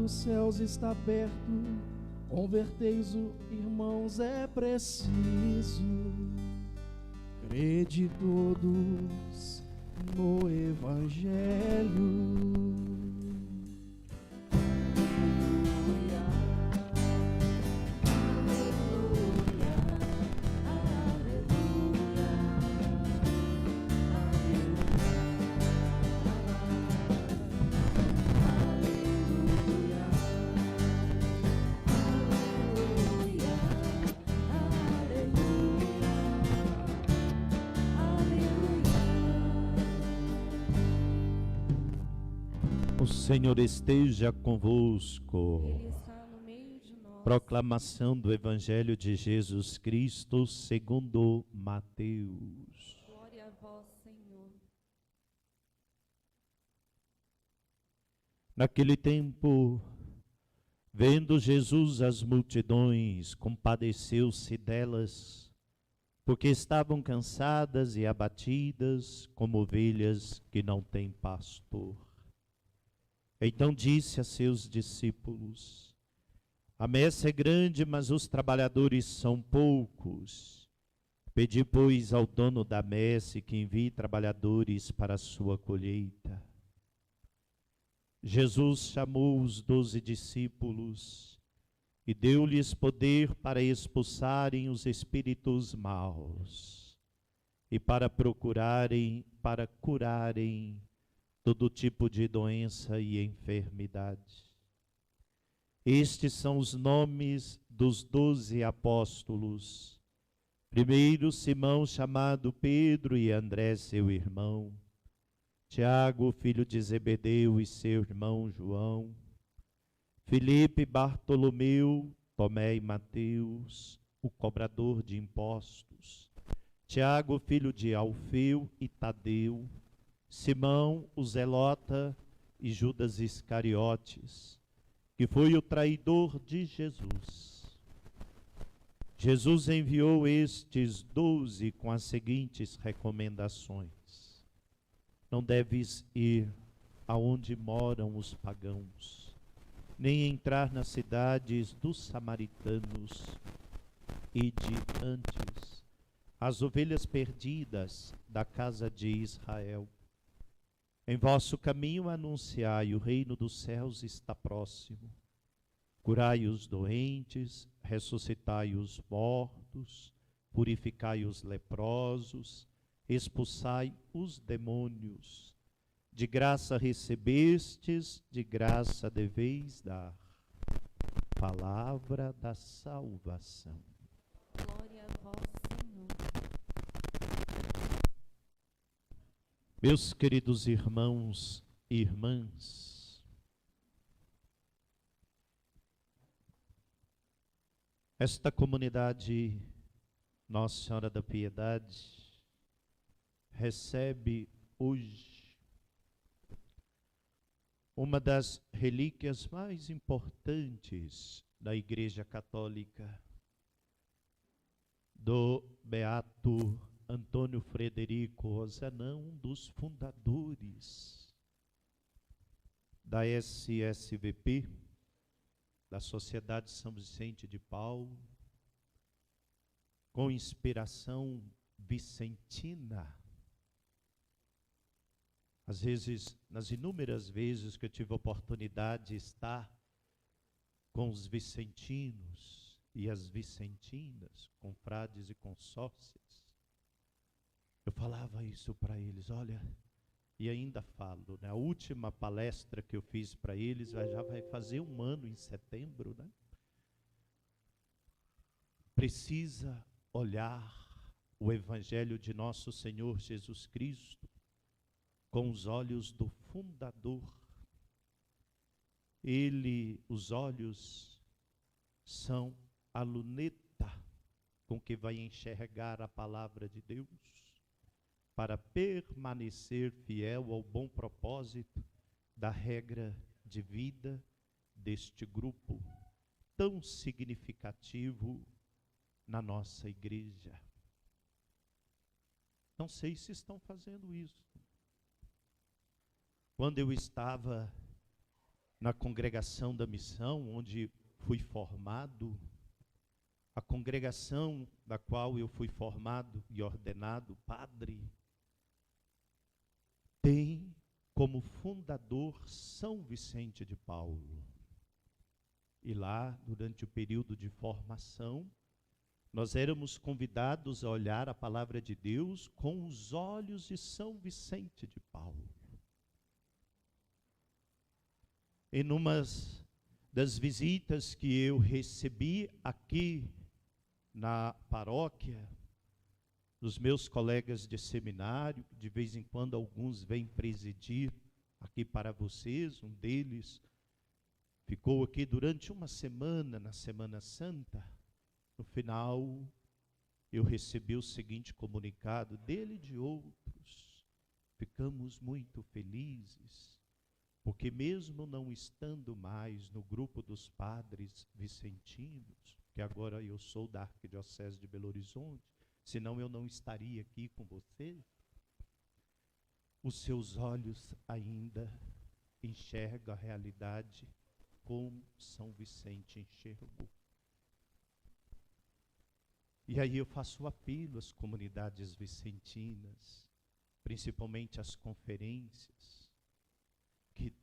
dos céus está perto. Converteis, irmãos, é preciso. Crede todos no Evangelho. O Senhor esteja convosco. Ele está no meio de nós. Proclamação do Evangelho de Jesus Cristo segundo Mateus. Glória a vós, Senhor. Naquele tempo, vendo Jesus as multidões, compadeceu-se delas, porque estavam cansadas e abatidas, como ovelhas que não têm pastor. Então disse a seus discípulos: a messe é grande, mas os trabalhadores são poucos. Pedi, pois, ao dono da messe que envie trabalhadores para a sua colheita. Jesus chamou os 12 discípulos e deu-lhes poder para expulsarem os espíritos maus e para curarem todo tipo de doença e enfermidade. Estes são os nomes dos 12 apóstolos. Primeiro, Simão, chamado Pedro, e André, seu irmão. Tiago, filho de Zebedeu, e seu irmão João. Filipe, Bartolomeu, Tomé e Mateus, o cobrador de impostos. Tiago, filho de Alfeu, e Tadeu. Simão, o zelota, e Judas Iscariotes, que foi o traidor de Jesus. Jesus enviou estes 12 com as seguintes recomendações: não deves ir aonde moram os pagãos, nem entrar nas cidades dos samaritanos, e de antes as ovelhas perdidas da casa de Israel. Em vosso caminho anunciai, o reino dos céus está próximo. Curai os doentes, ressuscitai os mortos, purificai os leprosos, expulsai os demônios. De graça recebestes, de graça deveis dar. Palavra da salvação. Glória a vós, Senhor. Meus queridos irmãos e irmãs, esta comunidade Nossa Senhora da Piedade recebe hoje uma das relíquias mais importantes da Igreja Católica, do Beato Antônio Frederico Rosanão, um dos fundadores da SSVP, da Sociedade São Vicente de Paulo, com inspiração vicentina. Às vezes, nas inúmeras vezes que eu tive a oportunidade de estar com os vicentinos e as vicentinas, confrades e consórcias, eu falava isso para eles, olha, e ainda falo, né? A última palestra que eu fiz para eles já vai fazer um ano em setembro, né? Precisa olhar o Evangelho de nosso Senhor Jesus Cristo com os olhos do fundador. Os olhos são a luneta com que vai enxergar a palavra de Deus, para permanecer fiel ao bom propósito da regra de vida deste grupo tão significativo na nossa igreja. Não sei se estão fazendo isso. Quando eu estava na congregação da missão, onde fui formado, a congregação da qual eu fui formado e ordenado padre, tem como fundador São Vicente de Paulo. E lá, durante o período de formação, nós éramos convidados a olhar a palavra de Deus com os olhos de São Vicente de Paulo. Em uma das visitas que eu recebi aqui na paróquia, dos meus colegas de seminário, de vez em quando alguns vêm presidir aqui para vocês, um deles ficou aqui durante uma semana, na Semana Santa. No final, eu recebi o seguinte comunicado dele e de outros: ficamos muito felizes, porque mesmo não estando mais no grupo dos padres vicentinos, que agora eu sou da Arquidiocese de Belo Horizonte, senão eu não estaria aqui com vocês, os seus olhos ainda enxergam a realidade como São Vicente enxergou. E aí eu faço o apelo às comunidades vicentinas, principalmente às conferências, que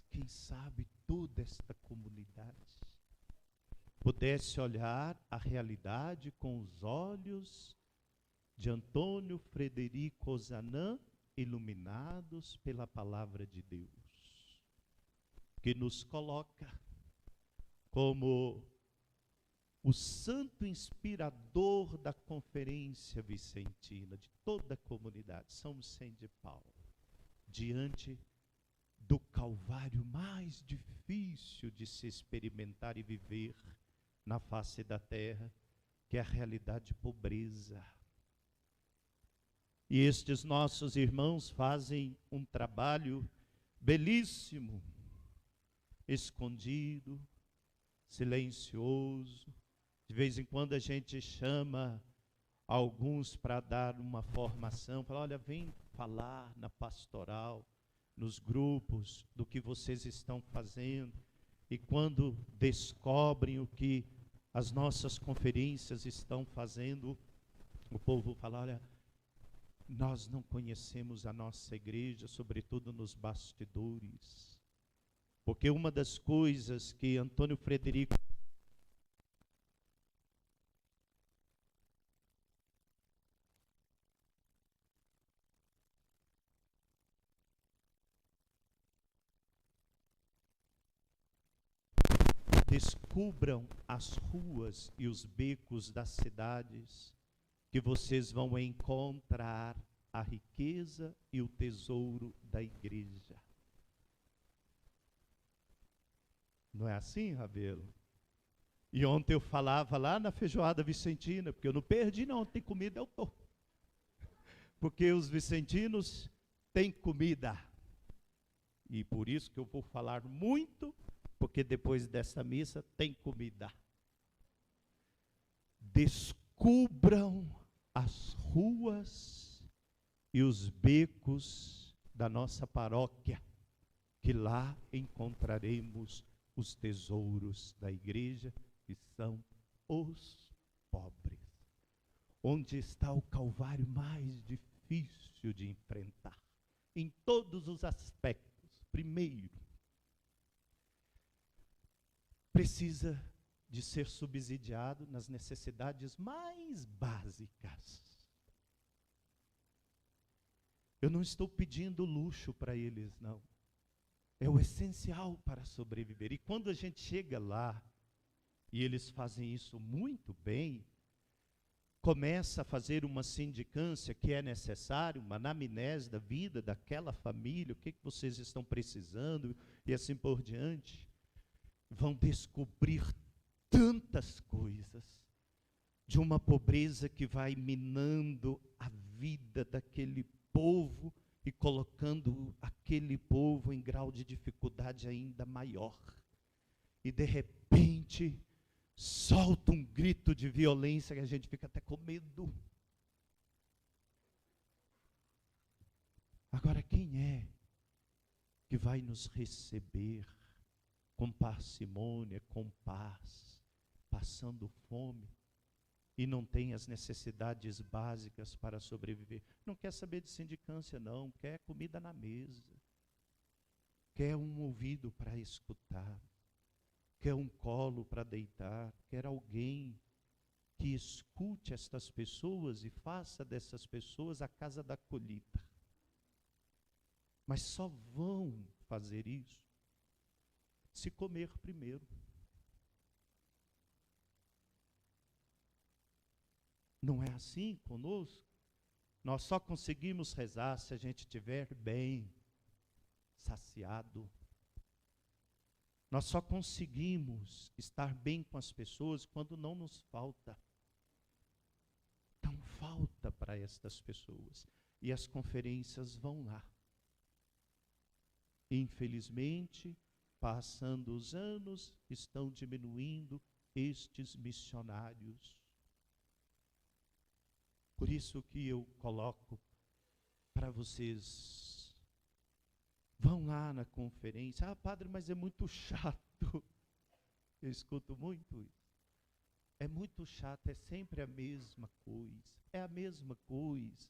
quem sabe toda esta comunidade pudesse olhar a realidade com os olhos de Antônio Frederico Ozanam, iluminados pela palavra de Deus, que nos coloca como o santo inspirador da conferência vicentina, de toda a comunidade, São Vicente de Paulo, diante do calvário mais difícil de se experimentar e viver na face da terra, que é a realidade de pobreza. E estes nossos irmãos fazem um trabalho belíssimo, escondido, silencioso. De vez em quando a gente chama alguns para dar uma formação, fala: olha, vem falar na pastoral, nos grupos, do que vocês estão fazendo. E quando descobrem o que as nossas conferências estão fazendo, o povo fala: olha, nós não conhecemos a nossa igreja, sobretudo nos bastidores. Porque uma das coisas que Antônio Frederico descubram as ruas e os becos das cidades, que vocês vão encontrar a riqueza e o tesouro da igreja. Não é assim, Rabelo? E ontem eu falava lá na feijoada vicentina, porque eu não perdi não, tem comida, eu estou. Porque os vicentinos têm comida. E por isso que eu vou falar muito, porque depois dessa missa tem comida. Descubram as ruas e os becos da nossa paróquia, que lá encontraremos os tesouros da igreja, que são os pobres. Onde está o calvário mais difícil de enfrentar, em todos os aspectos. Primeiro, precisa de ser subsidiado nas necessidades mais básicas. Eu não estou pedindo luxo para eles, não. É o essencial para sobreviver. E quando a gente chega lá, e eles fazem isso muito bem, começa a fazer uma sindicância que é necessário, uma anamnese da vida daquela família, o que vocês estão precisando, e assim por diante. Vão descobrir tantas coisas de uma pobreza que vai minando a vida daquele povo e colocando aquele povo em grau de dificuldade ainda maior. E de repente solta um grito de violência que a gente fica até com medo. Agora, quem é que vai nos receber com parcimônia, com paz, passando fome, e não tem as necessidades básicas para sobreviver. Não quer saber de sindicância, não, quer comida na mesa, quer um ouvido para escutar, quer um colo para deitar, quer alguém que escute estas pessoas e faça dessas pessoas a casa da acolhida. Mas só vão fazer isso se comer primeiro. Não é assim conosco? Nós só conseguimos rezar se a gente estiver bem, saciado. Nós só conseguimos estar bem com as pessoas quando não nos falta. Então falta para estas pessoas. E as conferências vão lá. Infelizmente, passando os anos, estão diminuindo estes missionários. Por isso que eu coloco para vocês, vão lá na conferência. Ah, padre, mas é muito chato. Eu escuto muito isso. É muito chato, é sempre a mesma coisa. É a mesma coisa.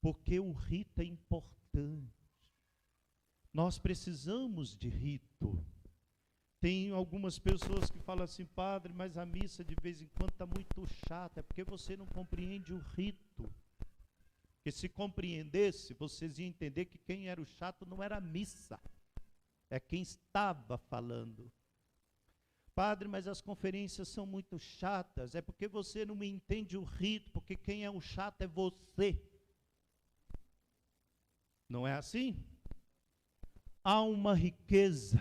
Porque o rito é importante. Nós precisamos de rito. Tem algumas pessoas que falam assim, padre, mas a missa de vez em quando está muito chata. É porque você não compreende o rito. Porque se compreendesse, vocês iam entender que quem era o chato não era a missa. É quem estava falando. Padre, mas as conferências são muito chatas. É porque você não entende o rito, porque quem é o chato é você. Não é assim? Há uma riqueza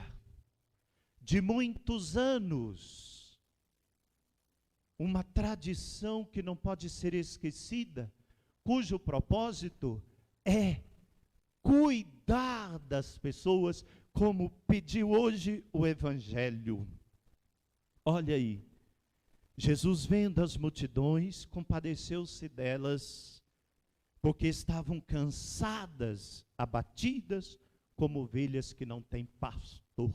de muitos anos, uma tradição que não pode ser esquecida, cujo propósito é cuidar das pessoas, como pediu hoje o Evangelho. Olha aí, Jesus, vendo as multidões, compadeceu-se delas, porque estavam cansadas, abatidas, como ovelhas que não têm pastor.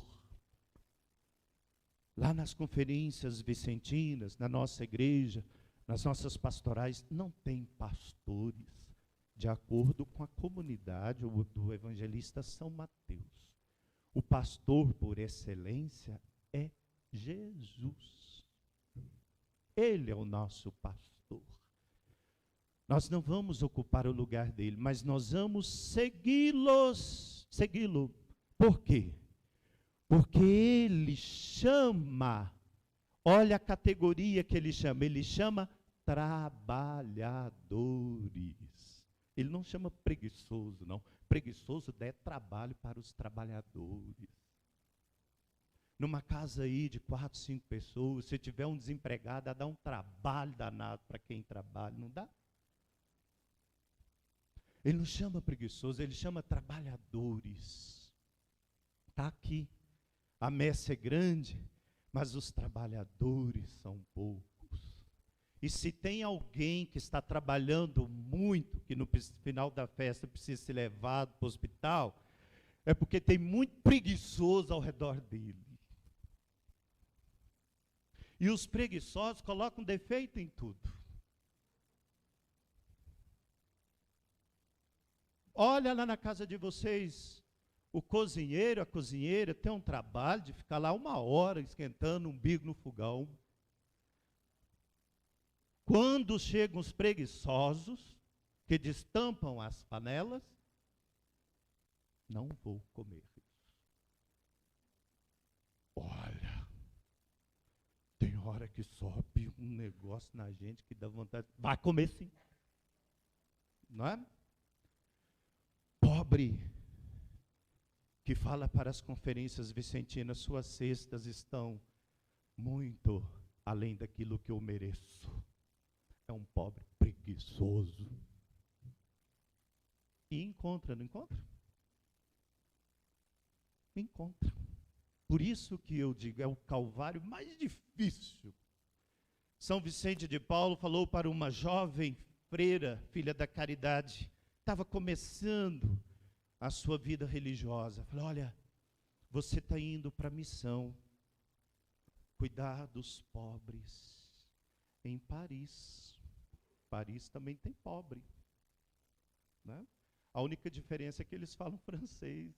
Lá nas conferências vicentinas, na nossa igreja, nas nossas pastorais, não tem pastores, de acordo com a comunidade do evangelista São Mateus. O pastor por excelência é Jesus. Ele é o nosso pastor. Nós não vamos ocupar o lugar dele, mas nós vamos segui-lo. Por quê? Porque ele chama, olha a categoria que ele chama trabalhadores. Ele não chama preguiçoso, não. Preguiçoso é trabalho para os trabalhadores. Numa casa aí de 4, 5 pessoas, se tiver um desempregado, dá um trabalho danado para quem trabalha, não dá? Ele não chama preguiçoso, ele chama trabalhadores. Está aqui. A messe é grande, mas os trabalhadores são poucos. E se tem alguém que está trabalhando muito, que no final da festa precisa ser levado para o hospital, é porque tem muito preguiçoso ao redor dele. E os preguiçosos colocam defeito em tudo. Olha lá na casa de vocês, o cozinheiro, a cozinheira tem um trabalho de ficar lá 1 hora esquentando um umbigo no fogão. Quando chegam os preguiçosos, que destampam as panelas, não vou comer isso. Olha, tem hora que sobe um negócio na gente que dá vontade, vai comer sim. Não é? Pobre, que fala para as conferências vicentinas, suas cestas estão muito além daquilo que eu mereço. É um pobre preguiçoso. E encontra, não encontra? Encontra. Por isso que eu digo, é o calvário mais difícil. São Vicente de Paulo falou para uma jovem freira, filha da caridade, estava começando a sua vida religiosa. Falou, olha, Você está indo para a missão, cuidar dos pobres em Paris. Paris também tem pobre, né? A única diferença é que eles falam francês.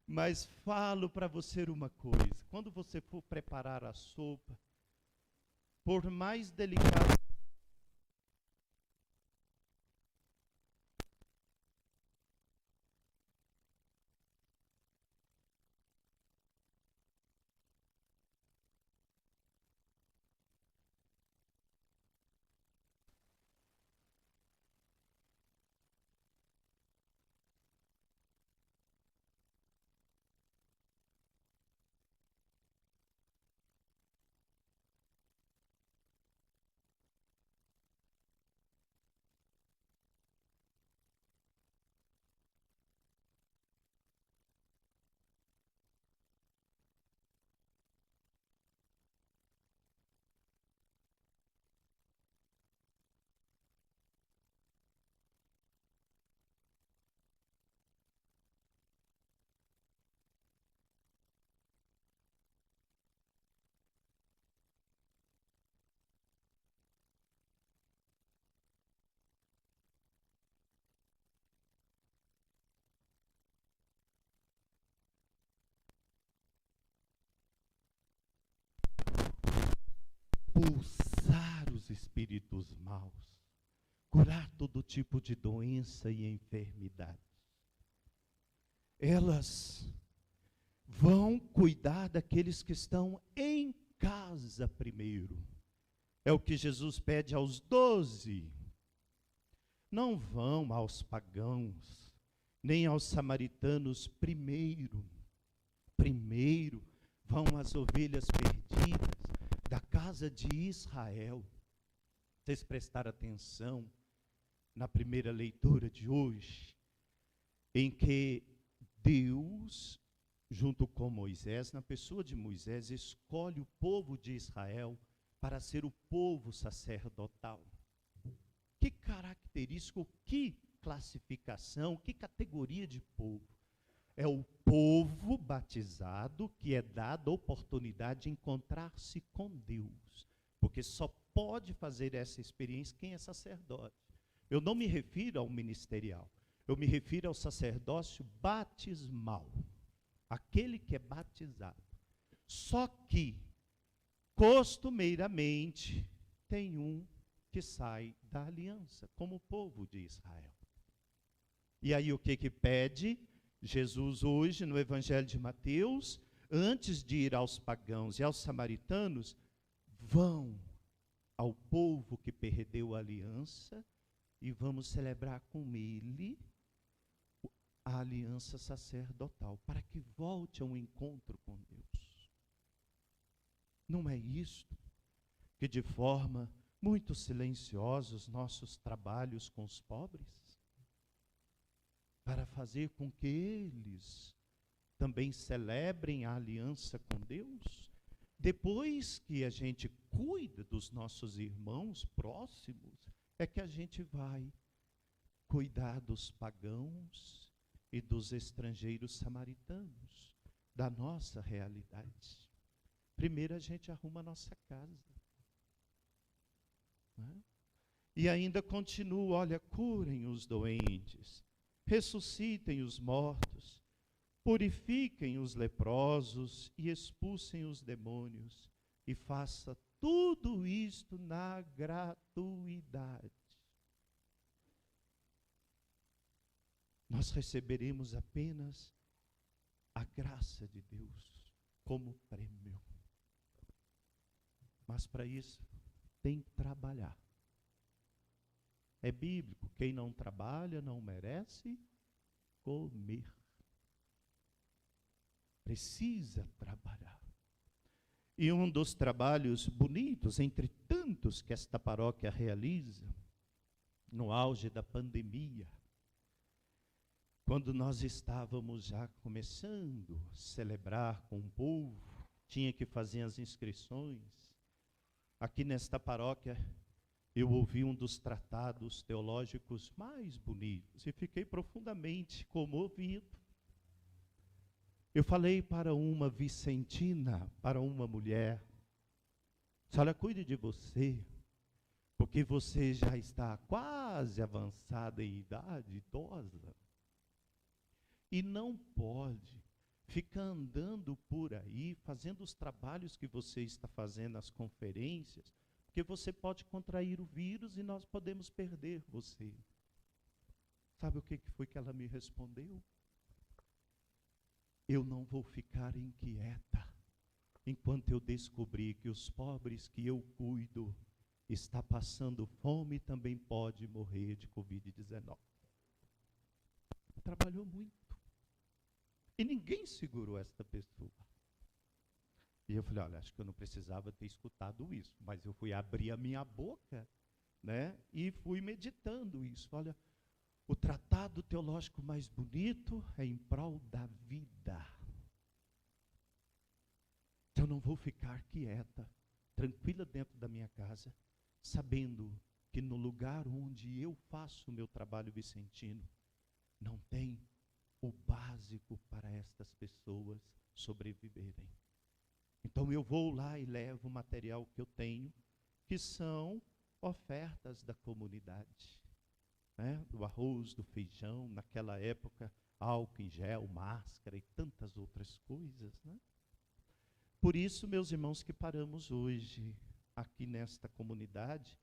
Mas falo para você uma coisa: quando você for preparar a sopa, por mais delicado expulsar os espíritos maus, curar todo tipo de doença e enfermidade. Elas vão cuidar daqueles que estão em casa primeiro. É o que Jesus pede aos 12. Não vão aos pagãos, nem aos samaritanos primeiro. Primeiro vão as ovelhas perdidas da casa de Israel. Vocês prestaram atenção na primeira leitura de hoje, em que Deus, junto com Moisés, na pessoa de Moisés, escolhe o povo de Israel para ser o povo sacerdotal. Que característica, que classificação, que categoria de povo? É o povo batizado que é dado a oportunidade de encontrar-se com Deus. Porque só pode fazer essa experiência quem é sacerdote. Eu não me refiro ao ministerial, eu me refiro ao sacerdócio batismal. Aquele que é batizado. Só que, costumeiramente, tem um que sai da aliança, como o povo de Israel. E aí o que pede Jesus hoje no Evangelho de Mateus? Antes de ir aos pagãos e aos samaritanos, vão ao povo que perdeu a aliança e vamos celebrar com ele a aliança sacerdotal, para que volte a um encontro com Deus. Não é isto que de forma muito silenciosa os nossos trabalhos com os pobres? Para fazer com que eles também celebrem a aliança com Deus? Depois que a gente cuida dos nossos irmãos próximos, é que a gente vai cuidar dos pagãos e dos estrangeiros samaritanos, da nossa realidade. Primeiro a gente arruma a nossa casa. Né? E ainda continua, olha, curem os doentes, ressuscitem os mortos, purifiquem os leprosos e expulsem os demônios, e faça tudo isto na gratuidade. Nós receberemos apenas a graça de Deus como prêmio. Mas para isso tem que trabalhar. É bíblico, quem não trabalha não merece comer. Precisa trabalhar. E um dos trabalhos bonitos, entre tantos que esta paróquia realiza, no auge da pandemia, quando nós estávamos já começando a celebrar com o povo, tinha que fazer as inscrições. Aqui nesta paróquia, eu ouvi um dos tratados teológicos mais bonitos e fiquei profundamente comovido. Eu falei para uma vicentina, para uma mulher, senhora, cuide de você, porque você já está quase avançada em idade, idosa, e não pode ficar andando por aí, fazendo os trabalhos que você está fazendo nas conferências, porque você pode contrair o vírus e nós podemos perder você. Sabe o que foi que ela me respondeu? Eu não vou ficar inquieta enquanto eu descobrir que os pobres que eu cuido está passando fome e também pode morrer de Covid-19. Trabalhou muito. E ninguém segurou esta pessoa. E eu falei, olha, acho que eu não precisava ter escutado isso, mas eu fui abrir a minha boca, né, e fui meditando isso. Olha, o tratado teológico mais bonito é em prol da vida. Eu não vou ficar quieta, tranquila dentro da minha casa, sabendo que no lugar onde eu faço o meu trabalho vicentino, não tem o básico para estas pessoas sobreviverem. Então eu vou lá e levo o material que eu tenho, que são ofertas da comunidade, né? Do arroz, do feijão, naquela época, álcool em gel, máscara e tantas outras coisas, né? Por isso, meus irmãos, que paramos hoje aqui nesta comunidade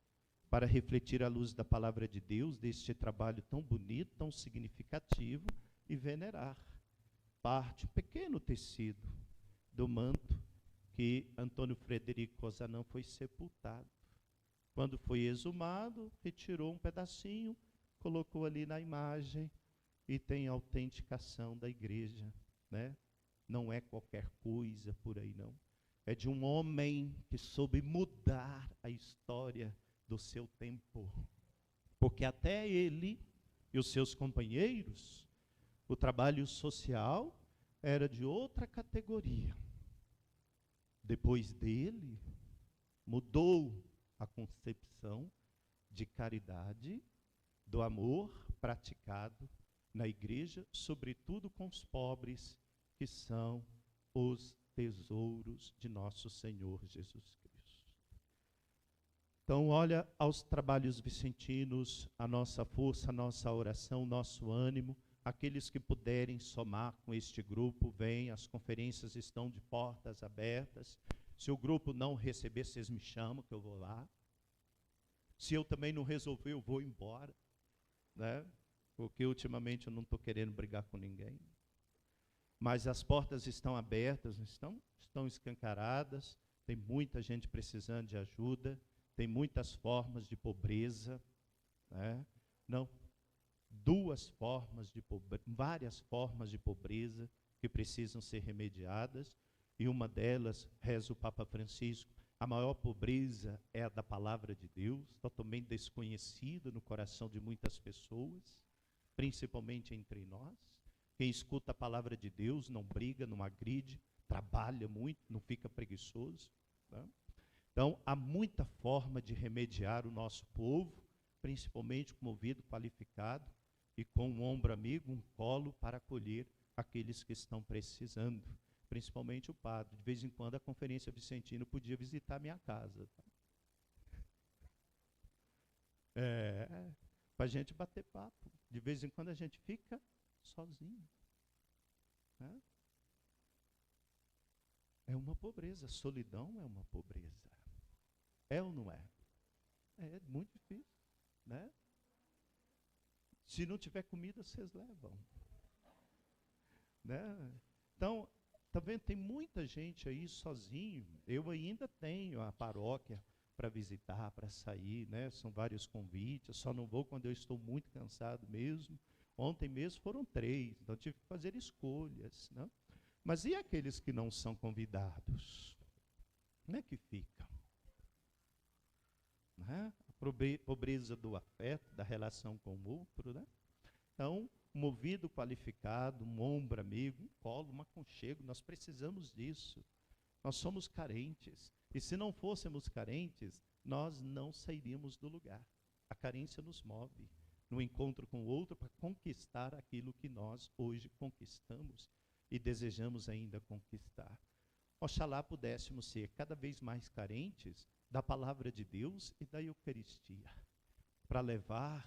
para refletir à luz da palavra de Deus, deste trabalho tão bonito, tão significativo, e venerar parte, um pequeno tecido do manto que Antônio Frederico Ozanam foi sepultado. Quando foi exumado, retirou um pedacinho, colocou ali na imagem e tem autenticação da igreja, né? Não é qualquer coisa por aí, não. É de um homem que soube mudar a história do seu tempo. Porque até ele e os seus companheiros, o trabalho social era de outra categoria. Depois dele, mudou a concepção de caridade, do amor praticado na igreja, sobretudo com os pobres, que são os tesouros de nosso Senhor Jesus Cristo. Então, olha aos trabalhos vicentinos, a nossa força, a nossa oração, nosso ânimo. Aqueles que puderem somar com este grupo, venham, as conferências estão de portas abertas. Se o grupo não receber, vocês me chamam que eu vou lá. Se eu também não resolver, eu vou embora, né? Porque ultimamente eu não estou querendo brigar com ninguém. Mas as portas estão abertas, estão escancaradas, tem muita gente precisando de ajuda, tem muitas formas de pobreza, né? Não, várias formas de pobreza que precisam ser remediadas, e uma delas, reza o Papa Francisco, a maior pobreza é a da palavra de Deus, totalmente desconhecida no coração de muitas pessoas, principalmente entre nós. Quem escuta a palavra de Deus não briga, não agride, trabalha muito, não fica preguiçoso, né? Então, há muita forma de remediar o nosso povo, principalmente com ouvido qualificado e com um ombro amigo, um colo para acolher aqueles que estão precisando, principalmente o padre. De vez em quando a Conferência Vicentina podia visitar a minha casa. Para a gente bater papo. De vez em quando a gente fica sozinho, né? É uma pobreza, solidão é uma pobreza. É ou não é? É muito difícil, né? Se não tiver comida, vocês levam, né? Então, tá vendo? Tem muita gente aí sozinho. Eu ainda tenho a paróquia para visitar, para sair, né? São vários convites, só não vou quando eu estou muito cansado mesmo. Ontem mesmo foram 3, então tive que fazer escolhas, né? Mas e aqueles que não são convidados? Como é que ficam? Né? A pobreza do afeto, da relação com o outro, né? Então, um ouvido qualificado, um ombro amigo, um colo, um aconchego, nós precisamos disso. Nós somos carentes, e se não fôssemos carentes, nós não sairíamos do lugar. A carência nos move no encontro com o outro para conquistar aquilo que nós hoje conquistamos. e desejamos ainda conquistar. Oxalá pudéssemos ser cada vez mais carentes da palavra de Deus e da Eucaristia, para levar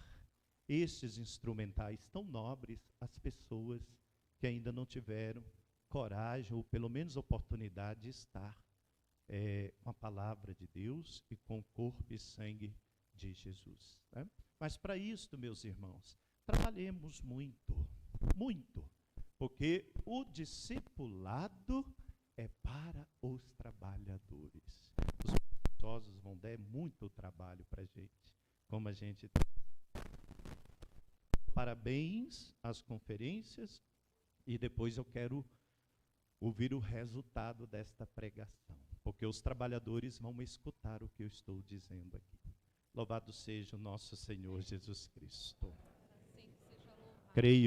estes instrumentais tão nobres às pessoas que ainda não tiveram coragem, ou pelo menos oportunidade de estar com a palavra de Deus e com o corpo e sangue de Jesus. Né? Mas para isto, meus irmãos, trabalhemos muito, muito, porque o discipulado é para os trabalhadores. Os preguiçosos vão dar muito trabalho para a gente, como a gente... Parabéns às conferências, e depois eu quero ouvir o resultado desta pregação, porque os trabalhadores vão escutar o que eu estou dizendo aqui. Louvado seja o nosso Senhor Jesus Cristo. Creio